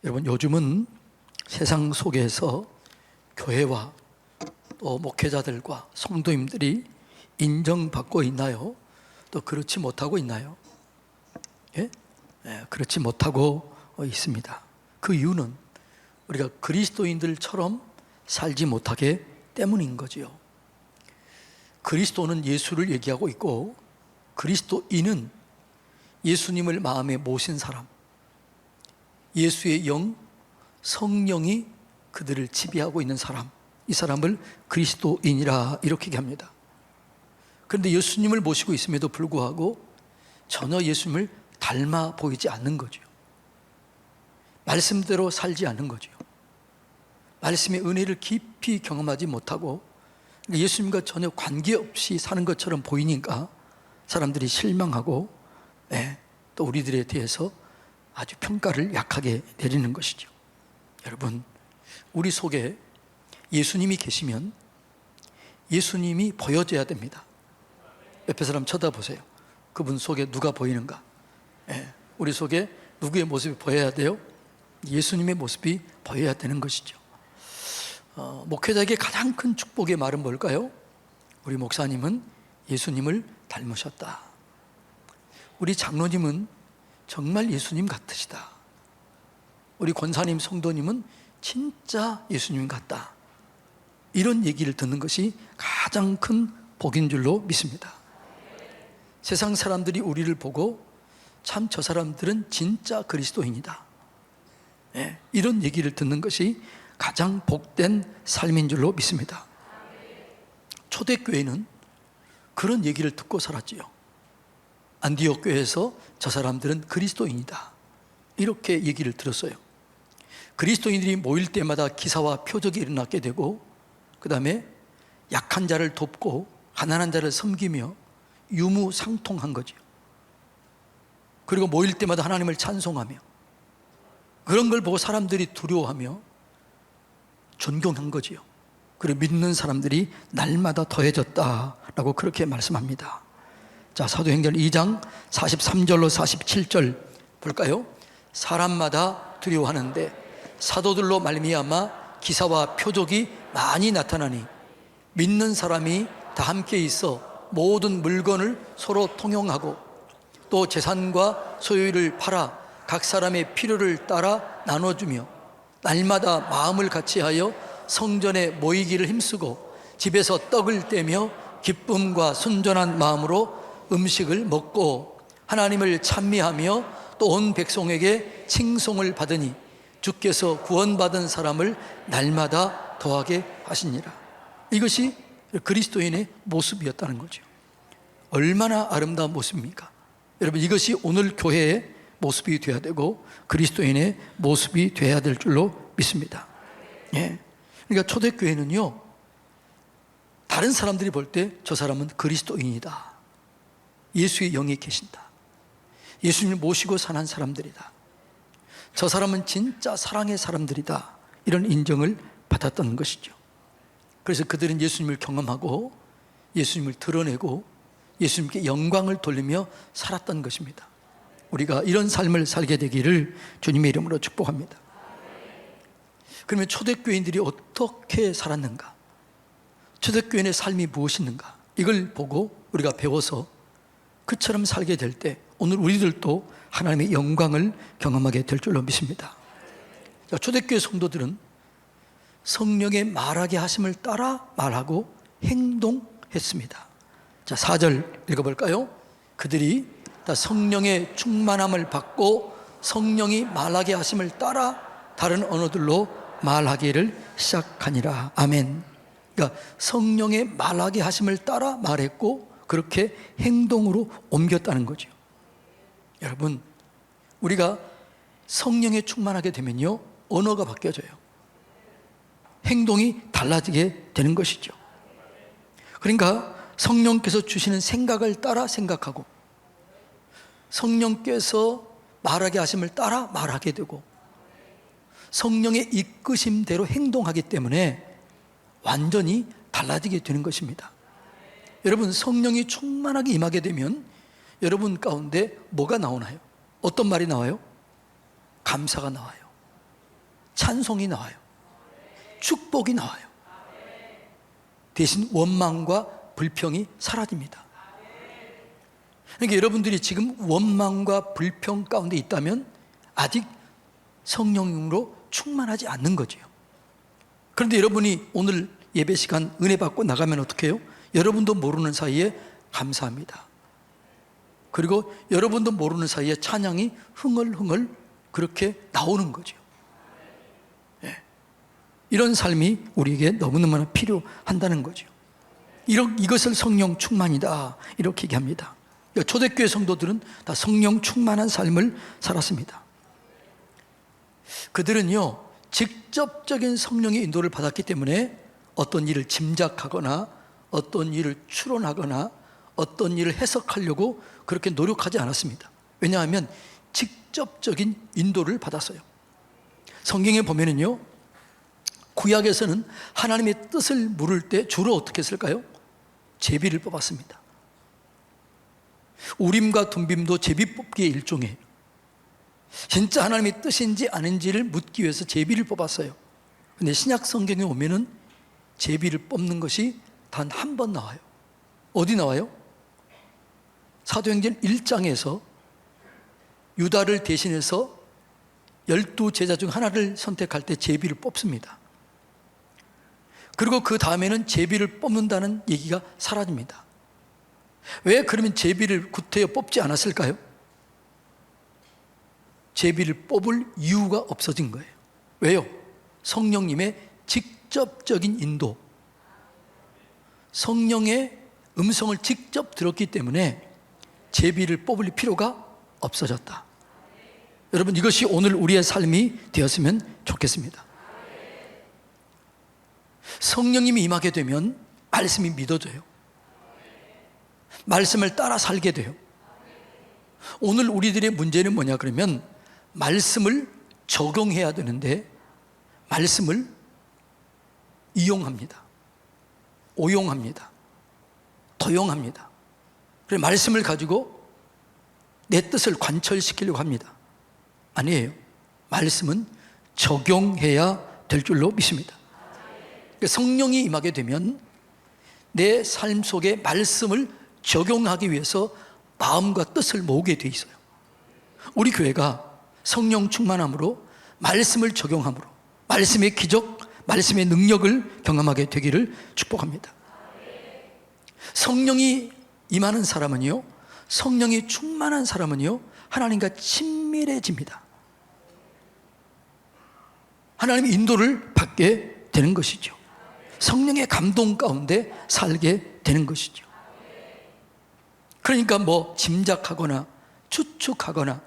여러분, 요즘은 세상 속에서 교회와 또 목회자들과 성도님들이 인정받고 있나요? 또 그렇지 못하고 있나요? 예? 그렇지 못하고 있습니다. 그 이유는 우리가 그리스도인들처럼 살지 못하기 때문인 거지요. 그리스도는 예수를 얘기하고 있고, 그리스도인은 예수님을 마음에 모신 사람, 예수의 영, 성령이 그들을 지배하고 있는 사람, 이 사람을 그리스도인이라 이렇게 얘기합니다. 그런데 예수님을 모시고 있음에도 불구하고 전혀 예수님을 닮아 보이지 않는 거죠. 말씀대로 살지 않는 거죠. 말씀의 은혜를 깊이 경험하지 못하고 예수님과 전혀 관계없이 사는 것처럼 보이니까 사람들이 실망하고, 또 우리들에 대해서 아주 평가를 약하게 내리는 것이죠. 여러분, 우리 속에 예수님이 계시면 예수님이 보여져야 됩니다. 옆에 사람 쳐다보세요. 그분 속에 누가 보이는가? 우리 속에 누구의 모습이 보여야 돼요? 예수님의 모습이 보여야 되는 것이죠. 목회자에게 가장 큰 축복의 말은 뭘까요? 우리 목사님은 예수님을 닮으셨다. 우리 장로님은 정말 예수님 같으시다. 우리 권사님, 성도님은 진짜 예수님 같다. 이런 얘기를 듣는 것이 가장 큰 복인 줄로 믿습니다. 세상 사람들이 우리를 보고 참 저 사람들은 진짜 그리스도인이다, 이런 얘기를 듣는 것이 가장 복된 삶인 줄로 믿습니다. 초대교회는 그런 얘기를 듣고 살았지요. 안디옥 교회에서 저 사람들은 그리스도인이다, 이렇게 얘기를 들었어요. 그리스도인들이 모일 때마다 기사와 표적이 일어나게 되고, 그 다음에 약한 자를 돕고 가난한 자를 섬기며 유무상통한 거죠. 그리고 모일 때마다 하나님을 찬송하며, 그런 걸 보고 사람들이 두려워하며 존경한 거지요. 그리고 믿는 사람들이 날마다 더해졌다라고 그렇게 말씀합니다. 자, 사도행전 2장 43절로 47절 볼까요? 사람마다 두려워하는데 사도들로 말미암아 기사와 표적이 많이 나타나니 믿는 사람이 다 함께 있어 모든 물건을 서로 통용하고 또 재산과 소유를 팔아 각 사람의 필요를 따라 나눠주며 날마다 마음을 같이하여 성전에 모이기를 힘쓰고 집에서 떡을 떼며 기쁨과 순전한 마음으로 음식을 먹고 하나님을 찬미하며 또 온 백성에게 칭송을 받으니 주께서 구원받은 사람을 날마다 더하게 하시니라. 이것이 그리스도인의 모습이었다는 거죠. 얼마나 아름다운 모습입니까? 여러분, 이것이 오늘 교회의 모습이 되어야 되고 그리스도인의 모습이 되어야 될 줄로 믿습니다. 그러니까 초대교회는요, 다른 사람들이 볼 때 저 사람은 그리스도인이다, 예수의 영이 계신다, 예수님을 모시고 사는 사람들이다, 저 사람은 진짜 사랑의 사람들이다, 이런 인정을 받았던 것이죠. 그래서 그들은 예수님을 경험하고 예수님을 드러내고 예수님께 영광을 돌리며 살았던 것입니다. 우리가 이런 삶을 살게 되기를 주님의 이름으로 축복합니다. 그러면 초대교인들이 어떻게 살았는가? 초대교인의 삶이 무엇인가? 이걸 보고 우리가 배워서 그처럼 살게 될 때 오늘 우리들도 하나님의 영광을 경험하게 될 줄로 믿습니다. 초대교회 성도들은 성령의 말하게 하심을 따라 말하고 행동했습니다. 자, 4절 읽어볼까요? 그들이 다 성령의 충만함을 받고 성령이 말하게 하심을 따라 다른 언어들로 말하기를 시작하니라. 아멘. 그러니까 성령의 말하게 하심을 따라 말했고 그렇게 행동으로 옮겼다는 거죠. 여러분, 우리가 성령에 충만하게 되면요, 언어가 바뀌어져요. 행동이 달라지게 되는 것이죠. 그러니까 성령께서 주시는 생각을 따라 생각하고 성령께서 말하게 하심을 따라 말하게 되고 성령의 이끄심대로 행동하기 때문에 완전히 달라지게 되는 것입니다. 여러분, 성령이 충만하게 임하게 되면 여러분 가운데 뭐가 나오나요? 어떤 말이 나와요? 감사가 나와요. 찬송이 나와요. 축복이 나와요. 대신 원망과 불평이 사라집니다. 그러니까 여러분들이 지금 원망과 불평 가운데 있다면 아직 성령으로 충만하지 않는 거죠. 그런데 여러분이 오늘 예배 시간 은혜 받고 나가면 어떻게 해요? 여러분도 모르는 사이에 감사합니다. 그리고 여러분도 모르는 사이에 찬양이 흥얼흥얼 그렇게 나오는 거죠. 예. 이런 삶이 우리에게 너무너무나 필요한다는 거죠. 이것을 성령 충만이다 이렇게 얘기합니다. 초대교회 성도들은 다 성령 충만한 삶을 살았습니다. 그들은요 직접적인 성령의 인도를 받았기 때문에 어떤 일을 짐작하거나 어떤 일을 추론하거나 어떤 일을 해석하려고 그렇게 노력하지 않았습니다. 왜냐하면 직접적인 인도를 받았어요. 성경에 보면은요 구약에서는 하나님의 뜻을 물을 때 주로 어떻게 했을까요? 제비를 뽑았습니다. 우림과 둠빔도 제비 뽑기의 일종이에요. 진짜 하나님의 뜻인지 아닌지를 묻기 위해서 제비를 뽑았어요. 근데 신약 성경에 오면은 제비를 뽑는 것이 단 한 번 나와요. 어디 나와요? 사도행전 1장에서 유다를 대신해서 12제자 중 하나를 선택할 때 제비를 뽑습니다. 그리고 그 다음에는 제비를 뽑는다는 얘기가 사라집니다. 왜 그러면 제비를 구태여 뽑지 않았을까요? 제비를 뽑을 이유가 없어진 거예요. 왜요? 성령님의 직접적인 인도, 성령의 음성을 직접 들었기 때문에 제비를 뽑을 필요가 없어졌다. 여러분 이것이 오늘 우리의 삶이 되었으면 좋겠습니다. 성령님이 임하게 되면 말씀이 믿어져요. 말씀을 따라 살게 돼요. 오늘 우리들의 문제는 뭐냐 그러면 말씀을 적용해야 되는데 말씀을 이용합니다. 오용합니다. 도용합니다. 그래서 말씀을 가지고 내 뜻을 관철시키려고 합니다. 아니에요. 말씀은 적용해야 될 줄로 믿습니다. 성령이 임하게 되면 내 삶 속에 말씀을 적용하기 위해서 마음과 뜻을 모으게 돼 있어요. 우리 교회가 성령 충만함으로 말씀을 적용함으로 말씀의 기적, 말씀의 능력을 경험하게 되기를 축복합니다. 성령이 임하는 사람은요, 성령이 충만한 사람은요, 하나님과 친밀해집니다. 하나님의 인도를 받게 되는 것이죠. 성령의 감동 가운데 살게 되는 것이죠. 그러니까 뭐 짐작하거나 추측하거나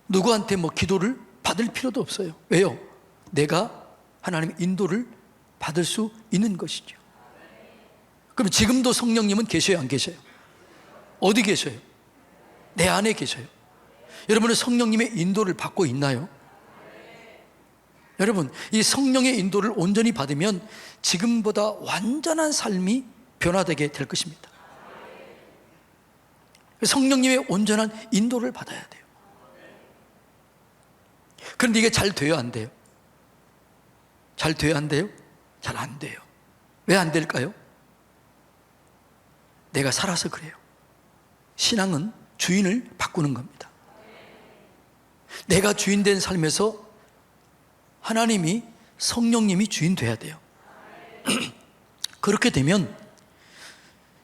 누구한테 뭐 기도를 받을 필요도 없어요. 왜요? 내가 하나님의 인도를 받을 수 있는 것이죠. 그럼 지금도 성령님은 계셔요, 안 계셔요? 어디 계셔요? 내 안에 계셔요. 여러분은 성령님의 인도를 받고 있나요? 여러분, 이 성령의 인도를 온전히 받으면 지금보다 완전한 삶이 변화되게 될 것입니다. 성령님의 온전한 인도를 받아야 돼요. 그런데 이게 잘 돼요, 안 돼요? 잘 돼요, 안 돼요? 잘 안 돼요. 왜 안 될까요? 내가 살아서 그래요. 신앙은 주인을 바꾸는 겁니다. 내가 주인 된 삶에서 하나님이, 성령님이 주인 돼야 돼요. 그렇게 되면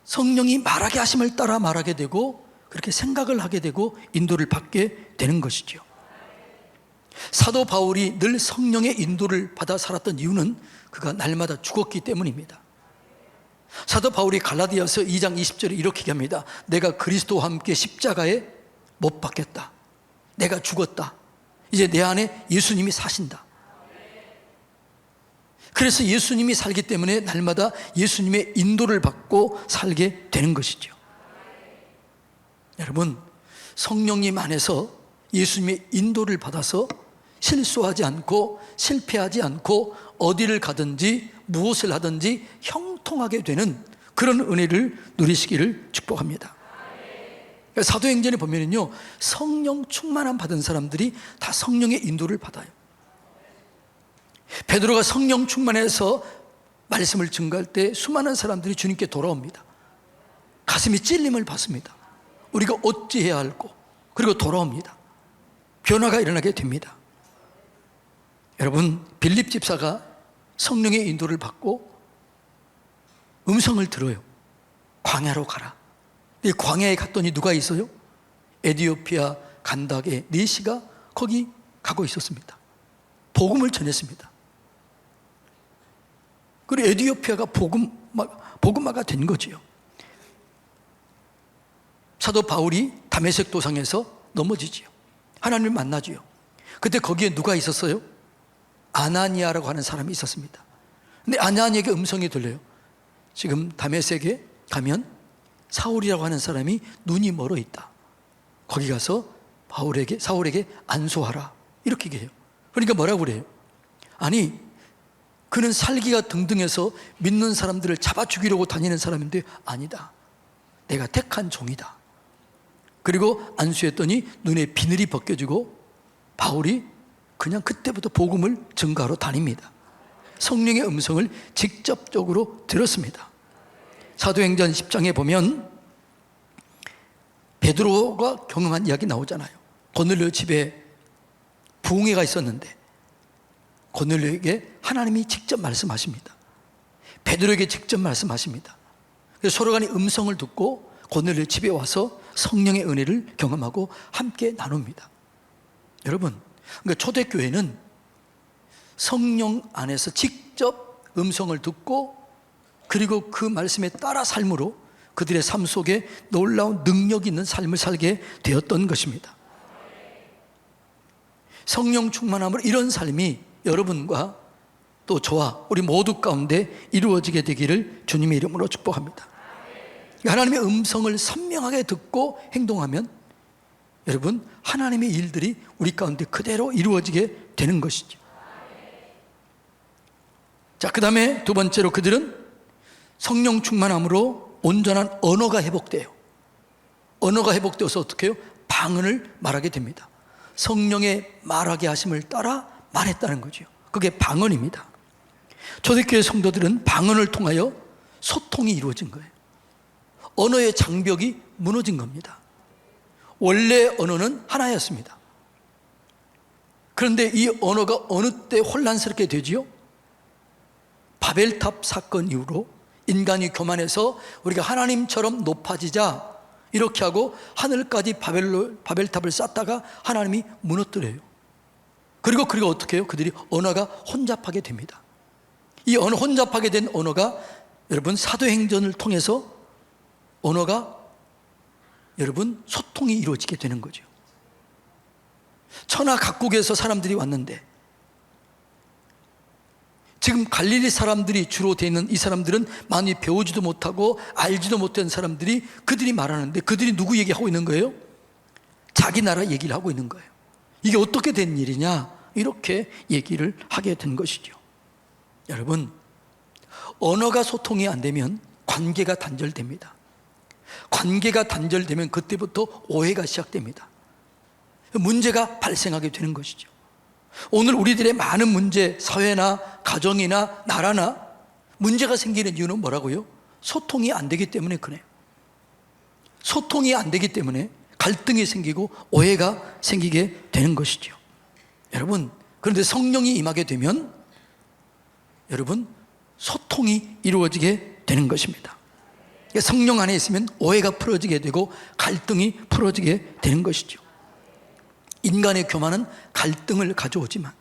성령이 말하게 하심을 따라 말하게 되고 그렇게 생각을 하게 되고 인도를 받게 되는 것이죠. 사도 바울이 늘 성령의 인도를 받아 살았던 이유는 그가 날마다 죽었기 때문입니다. 사도 바울이 갈라디아서 2장 20절에 이렇게 얘기합니다. 내가 그리스도와 함께 십자가에 못 박혔다. 내가 죽었다. 이제 내 안에 예수님이 사신다. 그래서 예수님이 살기 때문에 날마다 예수님의 인도를 받고 살게 되는 것이죠. 여러분, 성령님 안에서 예수님의 인도를 받아서 실수하지 않고 실패하지 않고 어디를 가든지 무엇을 하든지 형통하게 되는 그런 은혜를 누리시기를 축복합니다. 사도행전에 보면은요, 성령 충만함 받은 사람들이 다 성령의 인도를 받아요. 베드로가 성령 충만해서 말씀을 증거할 때 수많은 사람들이 주님께 돌아옵니다. 가슴이 찔림을 받습니다. 우리가 어찌해야 할고, 그리고 돌아옵니다. 변화가 일어나게 됩니다. 여러분, 빌립 집사가 성령의 인도를 받고 음성을 들어요. 광야로 가라. 이 광야에 갔더니 누가 있어요? 에티오피아 간닥의 네시가 거기 가고 있었습니다. 복음을 전했습니다. 그리고 에티오피아가 복음화가 된 거지요. 사도 바울이 다메섹 도상에서 넘어지지요. 하나님을 만나지요. 그때 거기에 누가 있었어요? 아나니아라고 하는 사람이 있었습니다. 근데 아나니아에게 음성이 들려요. 지금 다메섹에 가면 사울이라고 하는 사람이 눈이 멀어 있다. 거기 가서 사울에게 안수하라. 이렇게 얘기해요. 그러니까 뭐라고 그래요? 아니, 그는 살기가 등등해서 믿는 사람들을 잡아 죽이려고 다니는 사람인데, 아니다. 내가 택한 종이다. 그리고 안수했더니 눈에 비늘이 벗겨지고 바울이 그냥 그때부터 복음을 증거하러 다닙니다. 성령의 음성을 직접적으로 들었습니다. 사도행전 10장에 보면 베드로가 경험한 이야기 나오잖아요. 고넬료 집에 부흥회가 있었는데 고넬료에게 하나님이 직접 말씀하십니다. 베드로에게 직접 말씀하십니다. 그래서 서로 간의 음성을 듣고 고넬료 집에 와서 성령의 은혜를 경험하고 함께 나눕니다. 여러분, 그러니까 초대교회는 성령 안에서 직접 음성을 듣고 그리고 그 말씀에 따라 삶으로 그들의 삶 속에 놀라운 능력이 있는 삶을 살게 되었던 것입니다. 성령 충만함으로 이런 삶이 여러분과 또 저와 우리 모두 가운데 이루어지게 되기를 주님의 이름으로 축복합니다. 하나님의 음성을 선명하게 듣고 행동하면 여러분, 하나님의 일들이 우리 가운데 그대로 이루어지게 되는 것이죠. 자, 그 다음에 두 번째로 그들은 성령 충만함으로 온전한 언어가 회복돼요. 언어가 회복되어서 어떻게 해요? 방언을 말하게 됩니다. 성령의 말하게 하심을 따라 말했다는 거죠. 그게 방언입니다. 초대교회 성도들은 방언을 통하여 소통이 이루어진 거예요. 언어의 장벽이 무너진 겁니다. 원래 언어는 하나였습니다. 그런데 이 언어가 어느 때 혼란스럽게 되지요? 바벨탑 사건 이후로 인간이 교만해서 우리가 하나님처럼 높아지자 이렇게 하고 하늘까지 바벨탑을 쌓다가 하나님이 무너뜨려요. 그리고 어떻게 해요? 그들이 언어가 혼잡하게 됩니다. 이 혼잡하게 된 언어가 여러분 사도행전을 통해서 언어가 여러분 소통이 이루어지게 되는 거죠. 천하 각국에서 사람들이 왔는데 지금 갈릴리 사람들이 주로 되어 있는 이 사람들은 많이 배우지도 못하고 알지도 못한 사람들이 그들이 말하는데 그들이 누구 얘기하고 있는 거예요? 자기 나라 얘기를 하고 있는 거예요. 이게 어떻게 된 일이냐? 이렇게 얘기를 하게 된 것이죠. 여러분, 언어가 소통이 안 되면 관계가 단절됩니다. 관계가 단절되면 그때부터 오해가 시작됩니다. 문제가 발생하게 되는 것이죠. 오늘 우리들의 많은 문제, 사회나 가정이나 나라나 문제가 생기는 이유는 뭐라고요? 소통이 안 되기 때문에 그래요. 소통이 안 되기 때문에 갈등이 생기고 오해가 생기게 되는 것이죠. 여러분, 그런데 성령이 임하게 되면 여러분 소통이 이루어지게 되는 것입니다. 성령 안에 있으면 오해가 풀어지게 되고 갈등이 풀어지게 되는 것이죠. 인간의 교만은 갈등을 가져오지만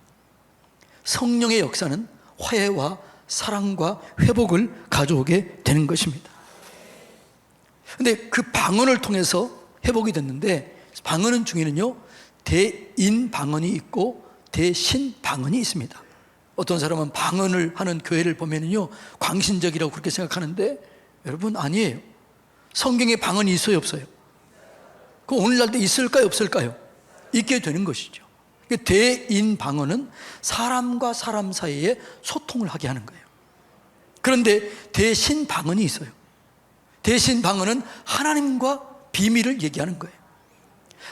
성령의 역사는 화해와 사랑과 회복을 가져오게 되는 것입니다. 그런데 그 방언을 통해서 회복이 됐는데 방언은 중에는요 대인 방언이 있고 대신 방언이 있습니다. 어떤 사람은 방언을 하는 교회를 보면은요 광신적이라고 그렇게 생각하는데 여러분 아니에요. 성경에 방언이 있어요 없어요? 그 오늘날도 있을까요 없을까요? 있게 되는 것이죠. 대인 방언은 사람과 사람 사이에 소통을 하게 하는 거예요. 그런데 대신 방언이 있어요. 대신 방언은 하나님과 비밀을 얘기하는 거예요.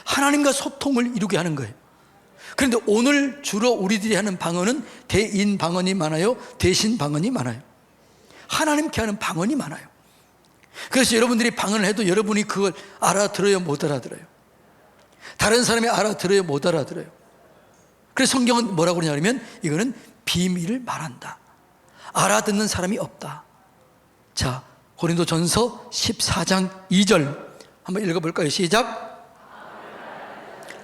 하나님과 소통을 이루게 하는 거예요. 그런데 오늘 주로 우리들이 하는 방언은 대인 방언이 많아요? 대신 방언이 많아요? 하나님께 하는 방언이 많아요. 그래서 여러분들이 방언을 해도 여러분이 그걸 알아들어요? 못 알아들어요? 다른 사람이 알아들어요? 못 알아들어요? 그래서 성경은 뭐라고 그러냐면 이거는 비밀을 말한다. 알아듣는 사람이 없다. 자, 고린도전서 14장 2절 한번 읽어볼까요? 시작.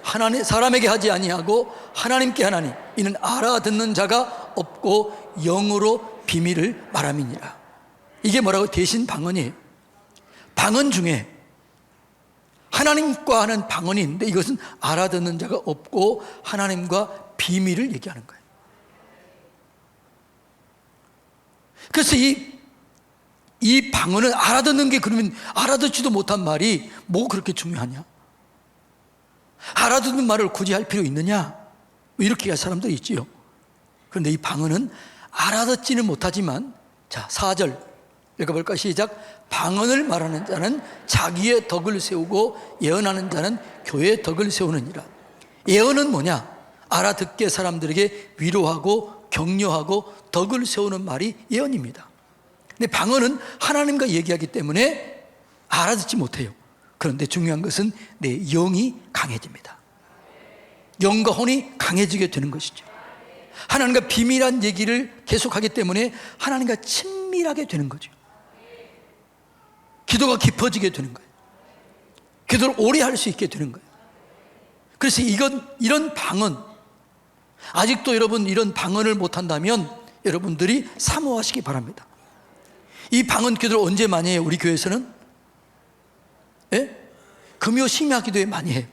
하나님 사람에게 하지 아니하고 하나님께 하나니 이는 알아듣는 자가 없고 영으로 비밀을 말함이니라. 이게 뭐라고? 대신 방언이에요. 방언 중에 하나님과 하는 방언이 있는데 이것은 알아듣는 자가 없고 하나님과 비밀을 얘기하는 거예요. 그래서 이 방언을 알아듣는 게, 그러면 알아듣지도 못한 말이 뭐 그렇게 중요하냐? 알아듣는 말을 굳이 할 필요 있느냐? 이렇게 할 사람들이 있지요. 그런데 이 방언은 알아듣지는 못하지만, 자, 4절 읽어볼까? 시작. 방언을 말하는 자는 자기의 덕을 세우고 예언하는 자는 교회의 덕을 세우느니라. 예언은 뭐냐? 알아듣게 사람들에게 위로하고 격려하고 덕을 세우는 말이 예언입니다. 근데 방언은 하나님과 얘기하기 때문에 알아듣지 못해요. 그런데 중요한 것은 내 영이 강해집니다. 영과 혼이 강해지게 되는 것이죠. 하나님과 비밀한 얘기를 계속하기 때문에 하나님과 친밀하게 되는 거죠. 기도가 깊어지게 되는 거예요. 기도를 오래 할 수 있게 되는 거예요. 그래서 이런 방언, 아직도 여러분 이런 방언을 못한다면 여러분들이 사모하시기 바랍니다. 이 방언 기도를 언제 많이 해요? 우리 교회에서는? 예? 금요 심야 기도에 많이 해요.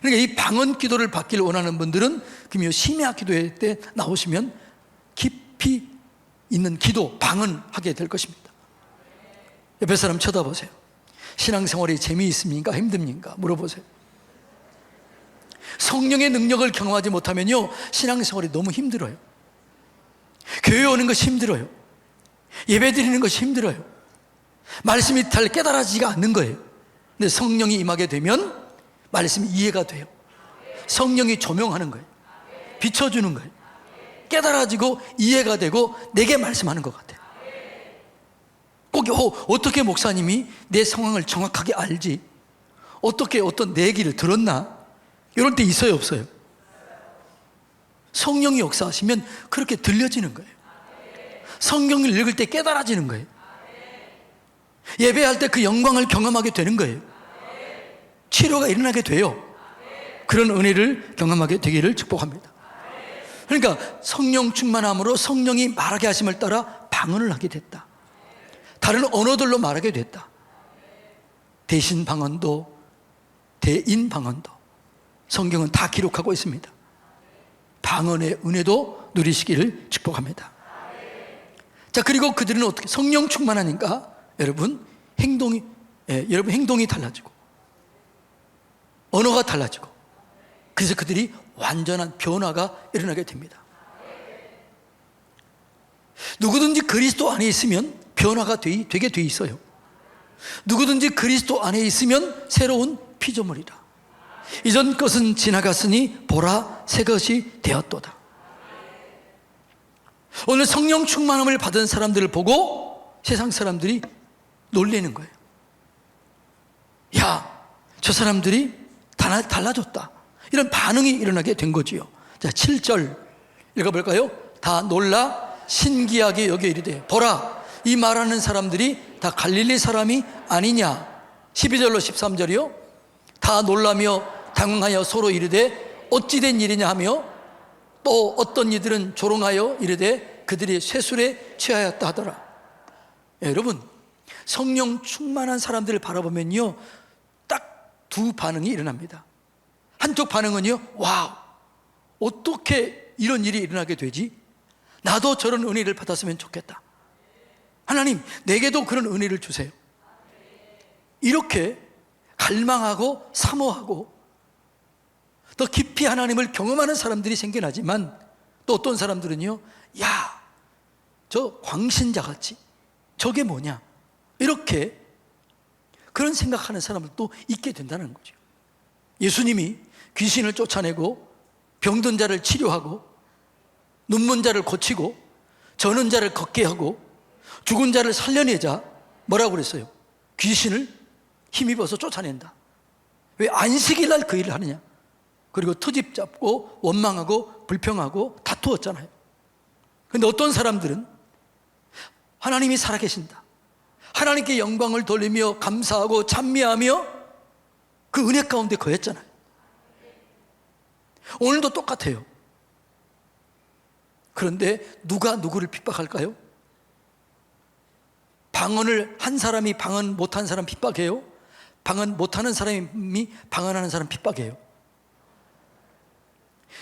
그러니까 이 방언 기도를 받기를 원하는 분들은 금요 심야 기도회 때 나오시면 깊이 있는 기도, 방언하게 될 것입니다. 옆에 사람 쳐다보세요. 신앙생활이 재미있습니까? 힘듭니까? 물어보세요. 성령의 능력을 경험하지 못하면요, 신앙생활이 너무 힘들어요. 교회 오는 것이 힘들어요. 예배 드리는 것이 힘들어요. 말씀이 잘 깨달아지지가 않는 거예요. 근데 성령이 임하게 되면 말씀이 이해가 돼요. 성령이 조명하는 거예요. 비춰주는 거예요. 깨달아지고 이해가 되고 내게 말씀하는 것 같아요. 꼭 어떻게 목사님이 내 상황을 정확하게 알지? 어떻게 어떤 내 얘기를 들었나? 이럴 때 있어요, 없어요? 성령이 역사하시면 그렇게 들려지는 거예요. 성경을 읽을 때 깨달아지는 거예요. 예배할 때 그 영광을 경험하게 되는 거예요. 치료가 일어나게 돼요. 그런 은혜를 경험하게 되기를 축복합니다. 그러니까 성령 충만함으로 성령이 말하게 하심을 따라 방언을 하게 됐다. 다른 언어들로 말하게 됐다. 대신 방언도 대인 방언도 성경은 다 기록하고 있습니다. 방언의 은혜도 누리시기를 축복합니다. 자, 그리고 그들은 어떻게 성령 충만하니까 여러분 행동이 달라지고 언어가 달라지고 그래서 그들이 완전한 변화가 일어나게 됩니다. 누구든지 그리스도 안에 있으면 변화가 되게 돼 있어요. 누구든지 그리스도 안에 있으면 새로운 피조물이다. 이전 것은 지나갔으니 보라 새 것이 되었도다. 오늘 성령 충만함을 받은 사람들을 보고 세상 사람들이 놀리는 거예요. 야, 저 사람들이 달라졌다. 이런 반응이 일어나게 된 거지요. 자, 7절 읽어볼까요? 다 놀라 신기하게 여겨 이르되 보라 이 말하는 사람들이 다 갈릴리 사람이 아니냐. 12절로 13절이요. 다 놀라며 당황하여 서로 이르되 어찌 된 일이냐 하며 또 어떤 이들은 조롱하여 이르되 그들이 쇠술에 취하였다 하더라. 여러분, 성령 충만한 사람들을 바라보면요 딱 두 반응이 일어납니다. 한쪽 반응은요, 와우, 어떻게 이런 일이 일어나게 되지? 나도 저런 은혜를 받았으면 좋겠다. 하나님, 내게도 그런 은혜를 주세요. 이렇게 갈망하고 사모하고 더 깊이 하나님을 경험하는 사람들이 생겨나지만 또 어떤 사람들은요, 야, 저 광신자같이 저게 뭐냐, 이렇게 그런 생각하는 사람들도 있게 된다는 거죠. 예수님이 귀신을 쫓아내고 병든 자를 치료하고 눈먼 자를 고치고 저는 자를 걷게 하고 죽은 자를 살려내자 뭐라고 그랬어요? 귀신을 힘입어서 쫓아낸다. 왜 안식일 날 그 일을 하느냐? 그리고 트집 잡고 원망하고 불평하고 다투었잖아요. 그런데 어떤 사람들은 하나님이 살아계신다, 하나님께 영광을 돌리며 감사하고 찬미하며 그 은혜 가운데 거했잖아요. 오늘도 똑같아요. 그런데 누가 누구를 핍박할까요? 방언을 한 사람이 방언 못한 사람 핍박해요? 방언 못하는 사람이 방언하는 사람 핍박해요?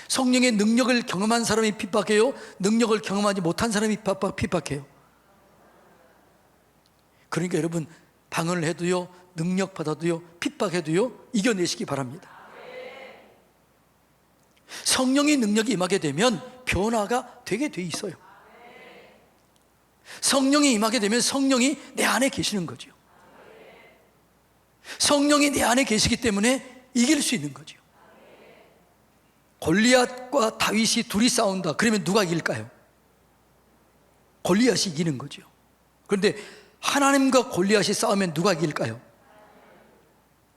성령의 능력을 경험한 사람이 핍박해요? 능력을 경험하지 못한 사람이 핍박해요? 그러니까 여러분, 방언을 해도요, 능력 받아도요, 핍박해도요, 이겨내시기 바랍니다. 성령의 능력이 임하게 되면 변화가 되게 돼 있어요. 성령이 임하게 되면 성령이 내 안에 계시는 거죠. 성령이 내 안에 계시기 때문에 이길 수 있는 거죠. 골리앗과 다윗이 둘이 싸운다. 그러면 누가 이길까요? 골리앗이 이기는 거죠. 그런데 하나님과 골리앗이 싸우면 누가 이길까요?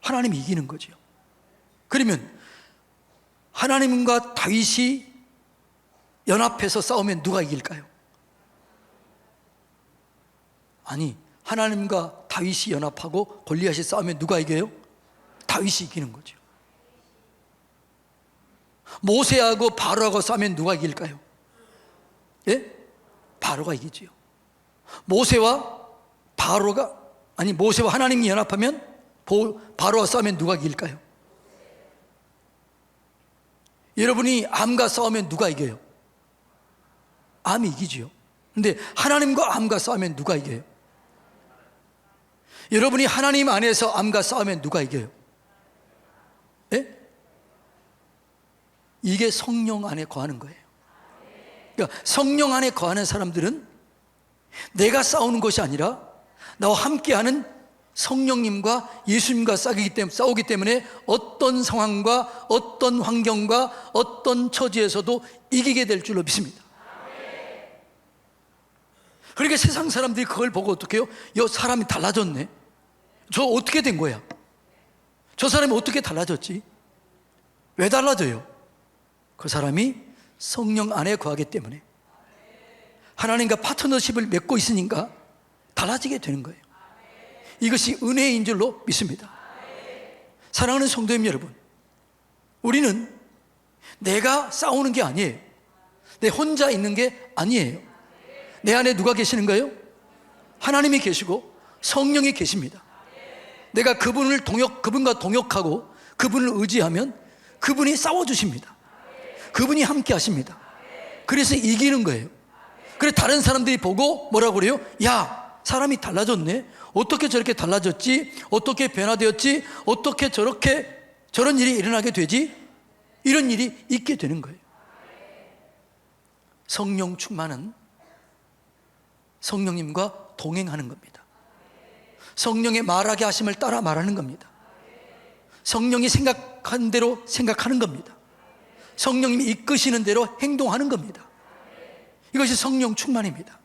하나님이 이기는 거죠. 그러면 하나님과 다윗이 연합해서 싸우면 누가 이길까요? 아니, 하나님과 다윗이 연합하고 골리앗이 싸우면 누가 이겨요? 다윗이 이기는 거죠. 모세하고 바로하고 싸우면 누가 이길까요? 예? 바로가 이기죠. 모세와 하나님이 연합하면 바로와 싸우면 누가 이길까요? 여러분이 암과 싸우면 누가 이겨요? 암이 이기죠. 근데 하나님과 암과 싸우면 누가 이겨요? 여러분이 하나님 안에서 암과 싸우면 누가 이겨요? 예? 이게 성령 안에 거하는 거예요. 그러니까 성령 안에 거하는 사람들은 내가 싸우는 것이 아니라 나와 함께하는 성령님과 예수님과 싸우기 때문에 어떤 상황과 어떤 환경과 어떤 처지에서도 이기게 될 줄로 믿습니다. 그러니까 세상 사람들이 그걸 보고 어떻게 해요? 사람이 달라졌네. 저 어떻게 된 거야? 저 사람이 어떻게 달라졌지? 왜 달라져요? 그 사람이 성령 안에 거하기 때문에, 하나님과 파트너십을 맺고 있으니까 달라지게 되는 거예요. 이것이 은혜인 줄로 믿습니다. 사랑하는 성도님 여러분, 우리는 내가 싸우는 게 아니에요. 내 혼자 있는 게 아니에요. 내 안에 누가 계시는 거예요? 하나님이 계시고 성령이 계십니다. 내가 그분과 동역하고 그분을 의지하면 그분이 싸워주십니다. 그분이 함께 하십니다. 그래서 이기는 거예요. 그래서 다른 사람들이 보고 뭐라고 그래요? 야, 사람이 달라졌네. 어떻게 저렇게 달라졌지? 어떻게 변화되었지? 어떻게 저런 일이 일어나게 되지? 이런 일이 있게 되는 거예요. 성령 충만은 성령님과 동행하는 겁니다. 성령의 말하게 하심을 따라 말하는 겁니다. 성령이 생각한 대로 생각하는 겁니다. 성령님이 이끄시는 대로 행동하는 겁니다. 이것이 성령 충만입니다.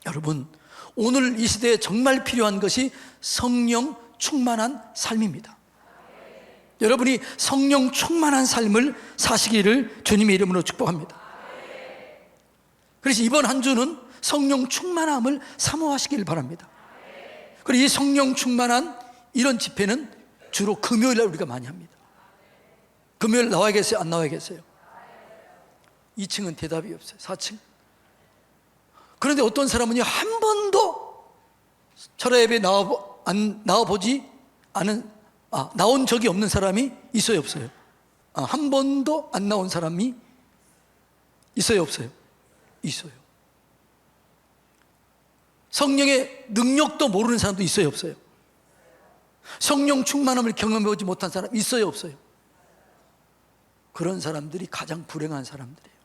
여러분, 오늘 이 시대에 정말 필요한 것이 성령 충만한 삶입니다. 여러분이 성령 충만한 삶을 사시기를 주님의 이름으로 축복합니다. 그래서 이번 한 주는 성령 충만함을 사모하시길 바랍니다. 그리고 이 성령 충만한 이런 집회는 주로 금요일날 우리가 많이 합니다. 금요일 나와야겠어요? 안 나와야겠어요? 2층은 대답이 없어요. 4층. 그런데 어떤 사람은요, 한 번도 철야 예배에 나와보지 않은, 나온 적이 없는 사람이 있어요, 없어요? 한 번도 안 나온 사람이 있어요, 없어요? 있어요. 성령의 능력도 모르는 사람도 있어요, 없어요? 성령 충만함을 경험해보지 못한 사람 있어요, 없어요? 그런 사람들이 가장 불행한 사람들이에요.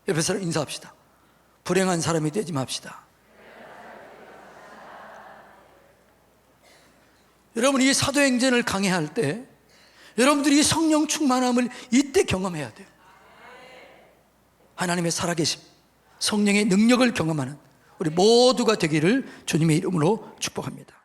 옆에 사람 인사합시다. 불행한 사람이 되지 맙시다. 여러분, 이 사도행전을 강해할 때 여러분들이 성령 충만함을 이때 경험해야 돼요. 하나님의 살아계심, 성령의 능력을 경험하는 우리 모두가 되기를 주님의 이름으로 축복합니다.